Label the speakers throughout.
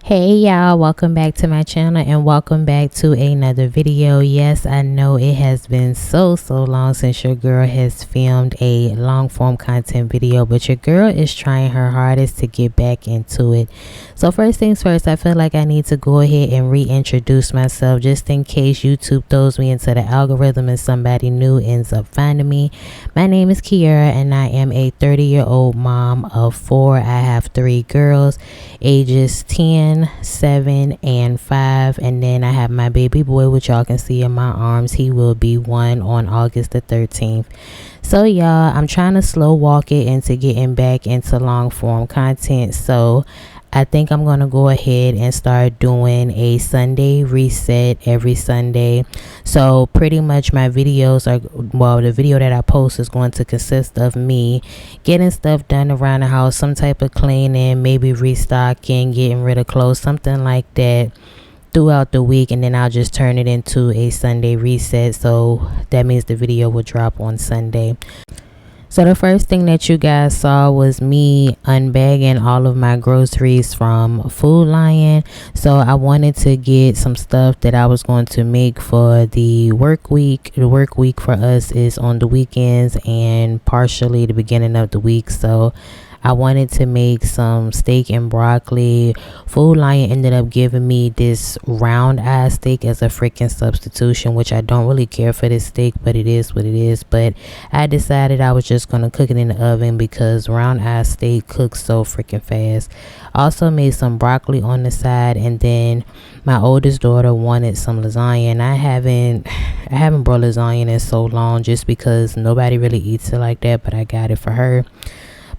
Speaker 1: Hey y'all, welcome back to my channel and welcome back to another video. Yes, I know it has been so long since your girl has filmed a long form content video, but your girl is trying her hardest to get back into it. So first things first, I feel like I need to go ahead and reintroduce myself just in case YouTube throws me into the algorithm and somebody new ends up finding me. My name is Kiera and I am a 30-year-old mom of 4. I have 3 girls, ages 10, 7, and 5, and then I have my baby boy, which y'all can see in my arms. He will be 1 on August the 13th. So y'all, I'm trying to slow walk it into getting back into long form content. So I think I'm going to go ahead and start doing a Sunday reset every Sunday. So pretty much my videos are, well, the video that I post is going to consist of me getting stuff done around the house, some type of cleaning, maybe restocking, getting rid of clothes, something like that throughout the week, and then I'll just turn it into a Sunday reset. So that means the video will drop on Sunday. So the first thing that you guys saw was me unbagging all of my groceries from Food Lion. So I wanted to get some stuff that I was going to make for the work week. The work week for us is on the weekends and partially the beginning of the week. So I wanted to make some steak and broccoli. Food Lion ended up giving me this round eye steak as a freaking substitution, which I don't really care for this steak, but it is what it is. But I decided I was just going to cook it in the oven because round eye steak cooks so freaking fast. Also made some broccoli on the side, and then my oldest daughter wanted some lasagna, and I haven't brought lasagna in so long just because nobody really eats it like that, but I got it for her.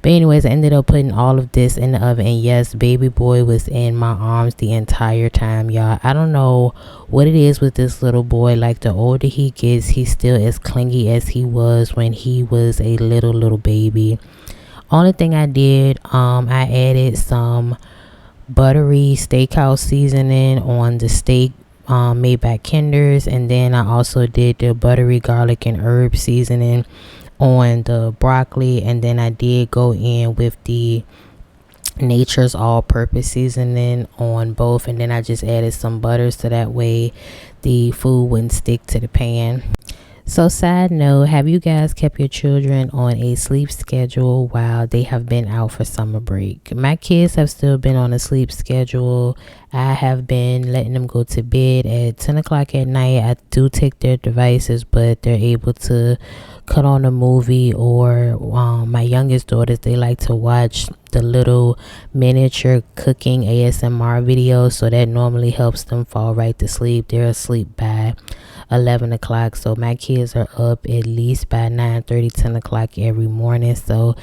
Speaker 1: But anyways, I ended up putting all of this in the oven, and yes, baby boy was in my arms the entire time, y'all. I don't know what it is with this little boy. Like, the older he gets, he's still as clingy as he was when he was a little baby. Only thing I did, I added some buttery steakhouse seasoning on the steak made by Kinder's, and then I also did the buttery garlic and herb seasoning on the broccoli, and then I did go in with the Nature's all-purpose seasoning on both, and then I just added some butter so that way the food wouldn't stick to the pan. So side note, have you guys kept your children on a sleep schedule while they have been out for summer break? My kids have still been on a sleep schedule. I have been letting them go to bed at 10 o'clock at night. I do take their devices, but they're able to cut on a movie, or my youngest daughters, they like to watch the little miniature cooking ASMR videos, so that normally helps them fall right to sleep. They're asleep by 11 o'clock, so my kids are up at least by 9:30, 10 o'clock every morning. So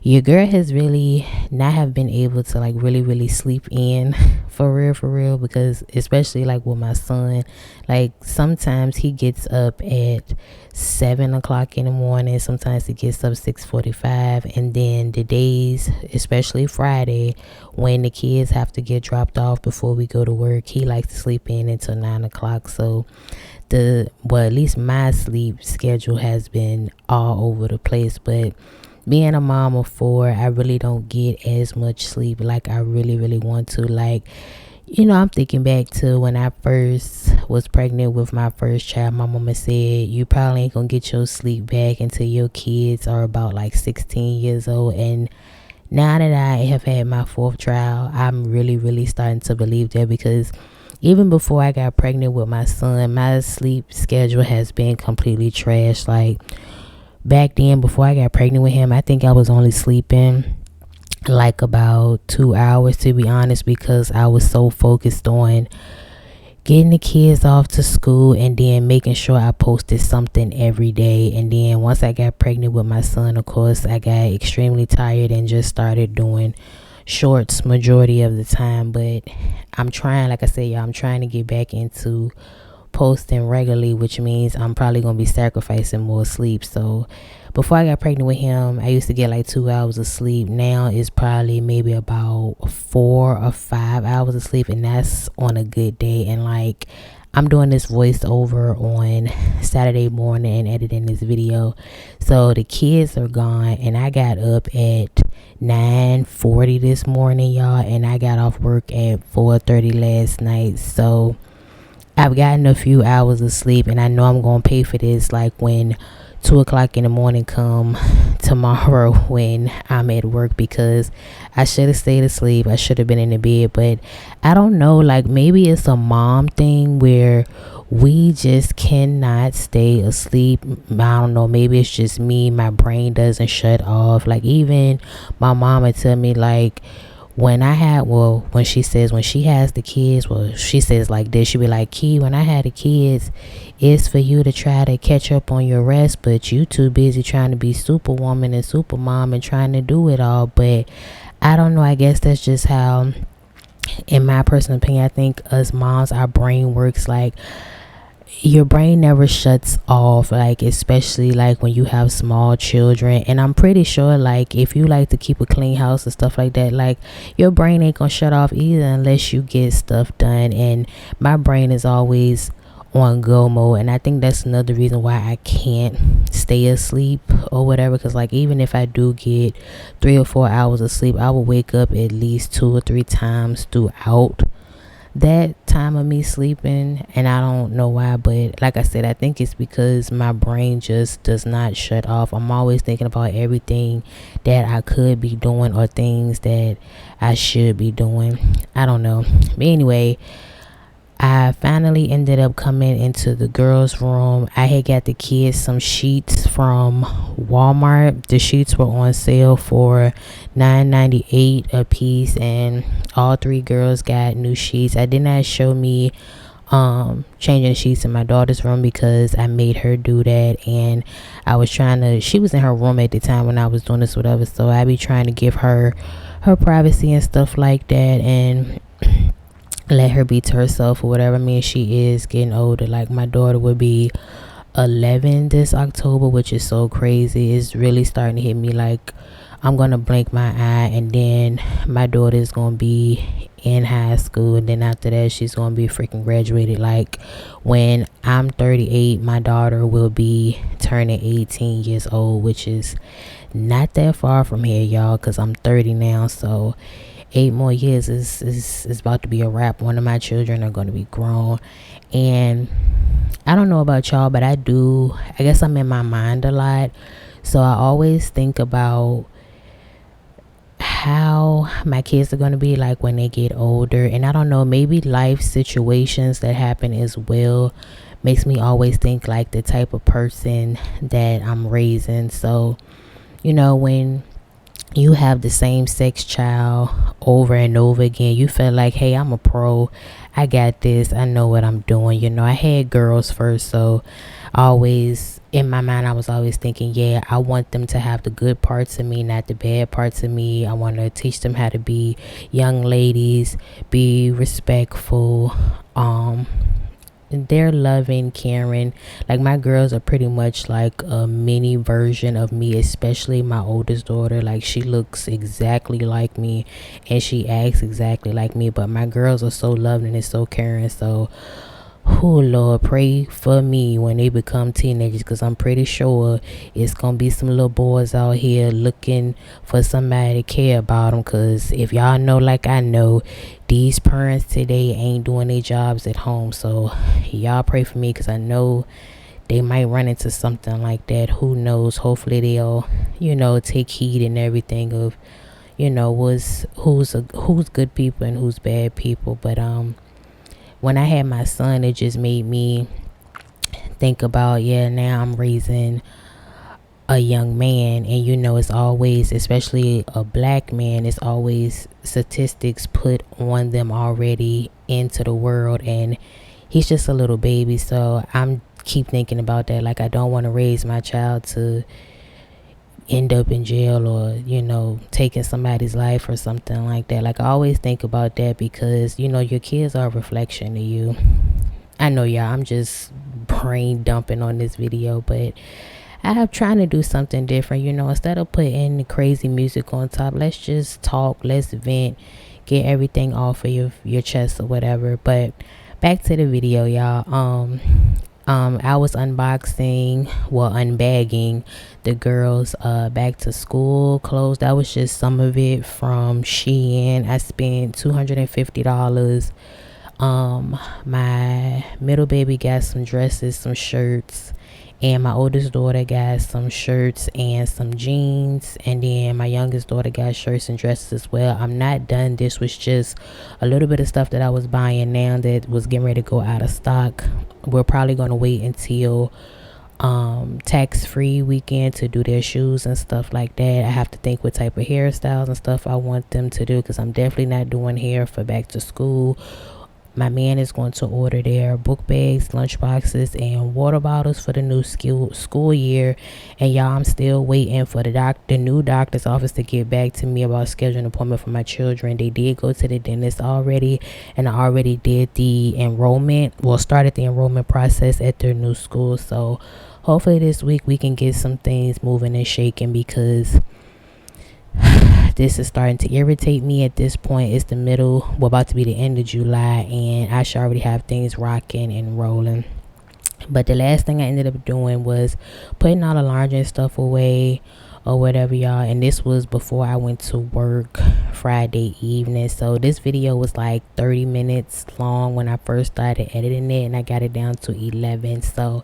Speaker 1: your girl has really not have been able to like really sleep in for real, because especially like with my son, like sometimes he gets up at 7 o'clock in the morning, sometimes he gets up 6:45, and then the days, especially Friday, when the kids have to get dropped off before we go to work, he likes to sleep in until 9 o'clock. So at least my sleep schedule has been all over the place. But being a mom of 4, I really don't get as much sleep like I really want to. Like, you know, I'm thinking back to when I first was pregnant with my first child. My mama said, you probably ain't gonna get your sleep back until your kids are about like 16 years old. And now that I have had my 4th child, I'm really starting to believe that, because even before I got pregnant with my son, my sleep schedule has been completely trash. Like, back then, before I got pregnant with him, I think I was only sleeping like about 2 hours, to be honest, because I was so focused on getting the kids off to school and then making sure I posted something every day. And then once I got pregnant with my son, of course, I got extremely tired and just started doing shorts majority of the time. But I'm trying, like I said, y'all, I'm trying to get back into posting regularly, which means I'm probably gonna be sacrificing more sleep. So before I got pregnant with him, I used to get like 2 hours of sleep. Now it's probably maybe about 4 or 5 hours of sleep, and that's on a good day. And like, I'm doing this voiceover on Saturday morning and editing this video, so the kids are gone, and I got up at 9:40 this morning, y'all, and I got off work at 4:30 last night. So I've gotten a few hours of sleep, and I know I'm gonna pay for this like when 2 o'clock in the morning come tomorrow when I'm at work, because I should have stayed asleep. I should have been in the bed, but I don't know, like maybe it's a mom thing where we just cannot stay asleep. I don't know, maybe it's just me, my brain doesn't shut off. Like even my mama tell me, like, when she has the kids, well, she says like this, she be like, Key, when I had the kids, it's for you to try to catch up on your rest, but you too busy trying to be superwoman and super mom and trying to do it all. But I don't know, I guess that's just how, in my personal opinion, I think us moms, our brain works. Like your brain never shuts off, like especially like when you have small children. And I'm pretty sure like if you like to keep a clean house and stuff like that, like your brain ain't gonna shut off either unless you get stuff done. And my brain is always on go mode, and I think that's another reason why I can't stay asleep or whatever, because like even if I do get 3 or 4 hours of sleep, I will wake up at least 2 or 3 times throughout that time of me sleeping. And I don't know why, but like I said, I think it's because my brain just does not shut off. I'm always thinking about everything that I could be doing or things that I should be doing. I don't know, but anyway, I finally ended up coming into the girls' room. I had got the kids some sheets from Walmart. The sheets were on sale for $9.98 a piece, and all three girls got new sheets. I did not show me changing the sheets in my daughter's room because I made her do that, and she was in her room at the time when I was doing this, whatever, so I be trying to give her privacy and stuff like that, and let her be to herself or whatever. I mean, she is getting older. Like my daughter would be 11 this October, which is so crazy. It's really starting to hit me like I'm gonna blink my eye and then my daughter is gonna be in high school, and then after that she's gonna be freaking graduated. Like when I'm 38, my daughter will be turning 18 years old, which is not that far from here, y'all, because I'm 30 now. So 8 more years is about to be a wrap. One of my children are going to be grown. And I don't know about y'all, but I guess I'm in my mind a lot. So I always think about how my kids are going to be like when they get older. And I don't know, maybe life situations that happen as well makes me always think like the type of person that I'm raising. So, when you have the same sex child over and over again, you feel like, hey, I'm a pro, I got this, I know what I'm doing. I had girls first, so always in my mind I was always thinking, yeah, I want them to have the good parts of me, not the bad parts of me. I want to teach them how to be young ladies, be respectful, they're loving, caring. Like my girls are pretty much like a mini version of me, especially my oldest daughter. Like she looks exactly like me and she acts exactly like me, but my girls are so loving and so caring. So oh Lord, pray for me when they become teenagers, because I'm pretty sure it's gonna be some little boys out here looking for somebody to care about them. Because if y'all know like I know, these parents today ain't doing their jobs at home. So y'all pray for me, because I know they might run into something like that. Who knows? Hopefully they'll take heed and everything of who's good people and who's bad people. But when I had my son, it just made me think about, now I'm raising a young man, and it's always, especially a black man, it's always statistics put on them already into the world, and he's just a little baby. So I'm keep thinking about that. Like I don't want to raise my child to end up in jail or taking somebody's life or something like that. Like I always think about that, because your kids are a reflection of you. I know, y'all, I'm just brain dumping on this video, but I'm trying to do something different. Instead of putting the crazy music on top, let's just talk, let's vent, get everything off of your chest or whatever. But back to the video, y'all. I was unbagging the girls back to school clothes. That was just some of it from Shein. I spent $250. My middle baby got some dresses, some shirts, and my oldest daughter got some shirts and some jeans, and then my youngest daughter got shirts and dresses as well. I'm not done. This was just a little bit of stuff that I was buying now that was getting ready to go out of stock. We're probably going to wait until tax-free weekend to do their shoes and stuff like that. I have to think what type of hairstyles and stuff I want them to do, because I'm definitely not doing hair for back to school. My man is going to order their book bags, lunch boxes, and water bottles for the new school year. And y'all, I'm still waiting for the new doctor's office to get back to me about scheduling an appointment for my children. They did go to the dentist already, and I already did the started the enrollment process at their new school. So hopefully this week we can get some things moving and shaking, because this is starting to irritate me at this point. It's about to be the end of July, and I should already have things rocking and rolling. But the last thing I ended up doing was putting all the laundry and stuff away or whatever, y'all. And this was before I went to work Friday evening. So this video was like 30 minutes long when I first started editing it, and I got it down to 11. So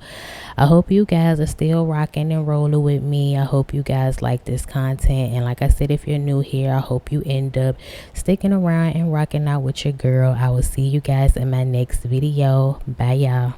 Speaker 1: I hope you guys are still rocking and rolling with me. I hope you guys like this content. And like I said, if you're new here, I hope you end up sticking around and rocking out with your girl. I will see you guys in my next video. Bye, y'all.